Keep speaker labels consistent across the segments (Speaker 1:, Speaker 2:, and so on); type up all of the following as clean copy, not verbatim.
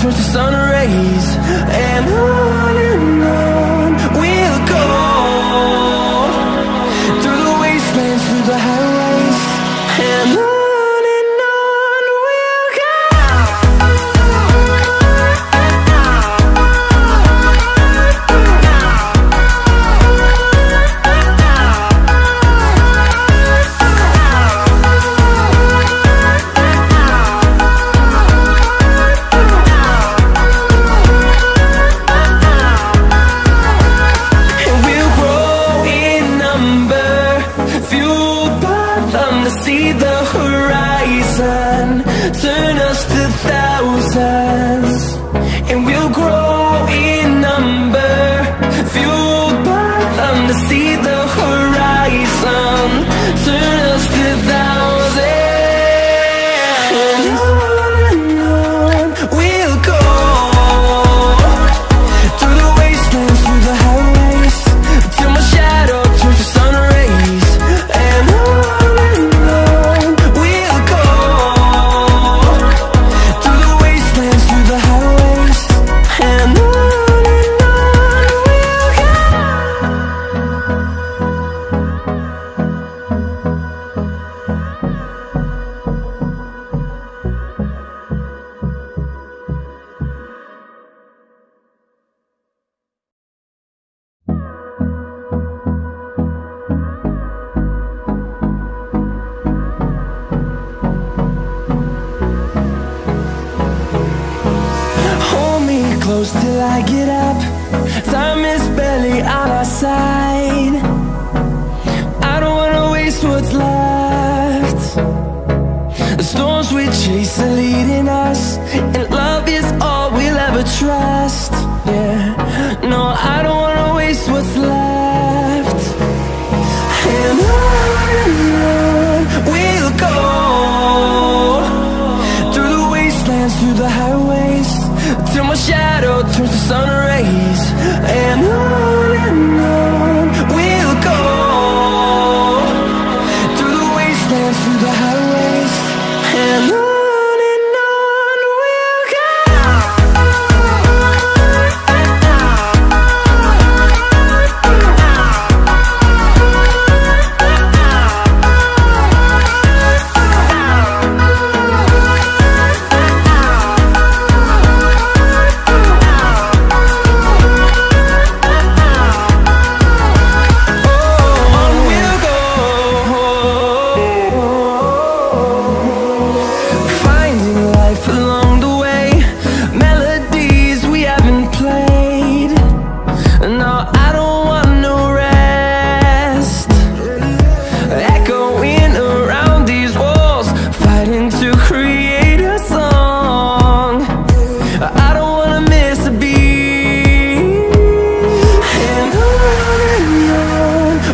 Speaker 1: turns to sun rays, and on we'll go, through the wastelands, through the highways, and on we'll go. See the horizon, turn us to thousands, and we'll grow in number, fueled by them. To see the horizon, turn us to thousands, and on we'll go, through the wastelands, through the highways, till my shadow turns to sun rays, and on close till I get up. Time is barely on our side. I don't wanna waste what's left. The storms we chase are leading us, and love is all we'll ever trust. Yeah, no, I don't wanna waste what's left. And on we'll go, through the wastelands, through the highways, till my shadow turns to sun rays, and on we'll go, through the wastelands, through the highways, and on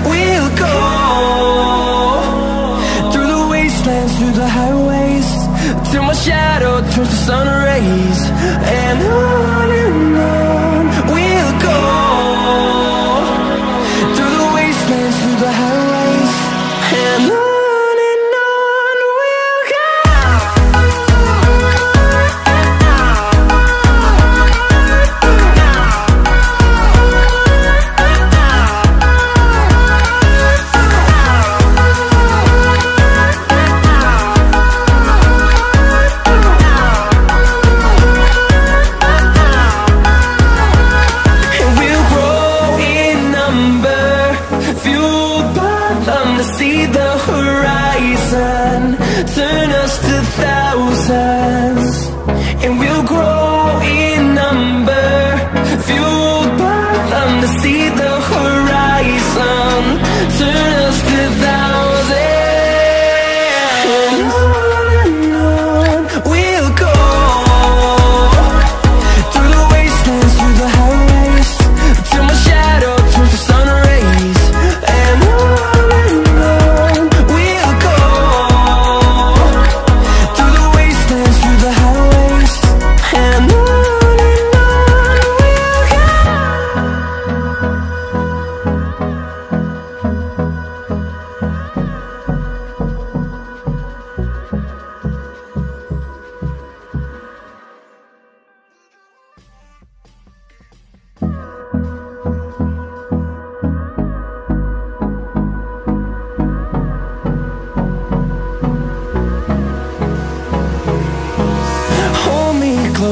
Speaker 1: we'll go. Through the highways, till my shadow turns to sun rays, and on we'll go, through the wastelands, through the highways, and on we'll go. See the horizon, turn us to thousands, and we'll grow in number, fueled by them. To see the horizon, turn us to thousands, and on we'll go, through the wastelands, through the highways, till my shadow turns to sun rays, and on and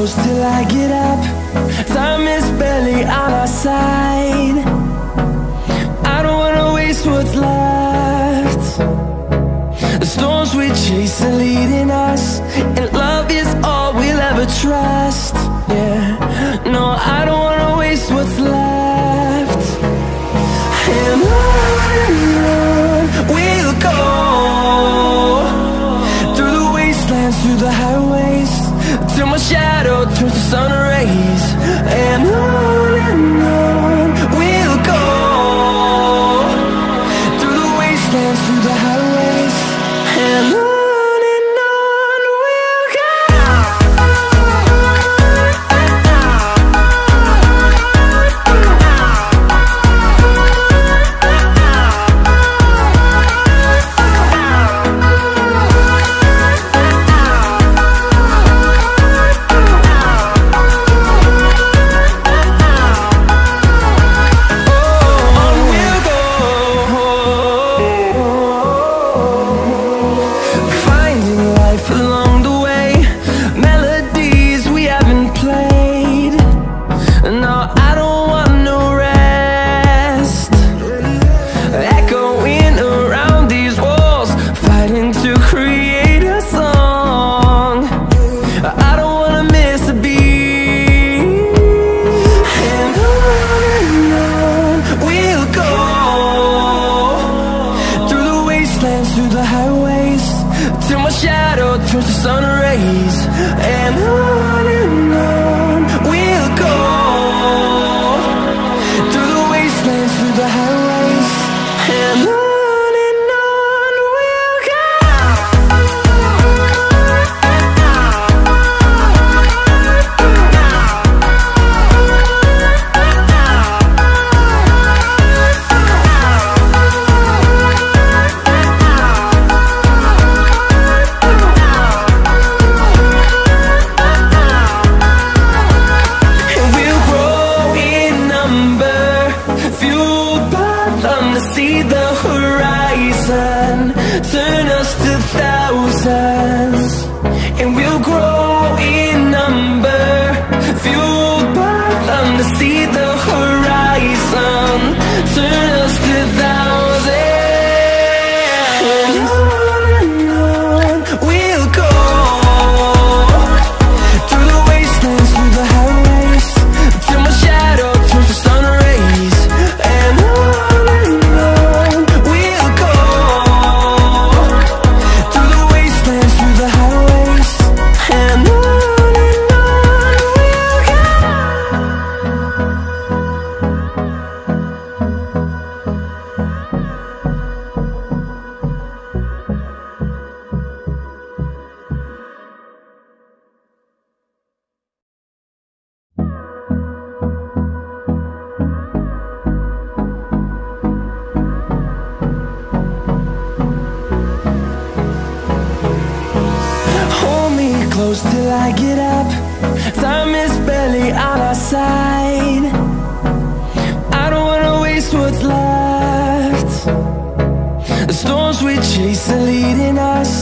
Speaker 1: close till I get up. Time is barely on our side. I don't wanna waste what's left. The storms we chase are leading us, and love is all we'll ever trust. Yeah, no, I don't wanna waste what's left. And on we'll go, through the wastelands, through the highways, till my shadow turns to sun rays. And on we'll go, through the wastelands, through the highways, and on we'll go. Through the highways, till my shadow turns to sun rays. And on we'll go, through the wastelands, through the highways, and on we'll go. See the horizon, turn us to thousands, and we'll grow in number, fueled by them. To see the horizon, turn us to thousands, and on we'll go, through the wastelands, through the highways, till my shadow turns to sun rays. And close till I get up. Time is barely on our side. I don't wanna waste what's left. The storms we chase are leading us,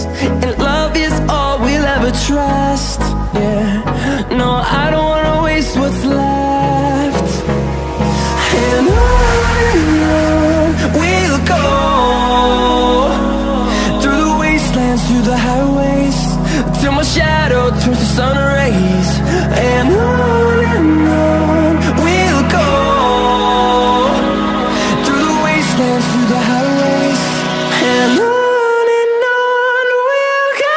Speaker 1: and love is all we'll ever trust. Yeah, no, I don't wanna waste what's left. And on we'll go, through the wastelands, through the highways, till my shadow turns to sun rays. And on we'll go, through the wastelands, through the highways, and on we'll go.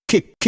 Speaker 2: kick,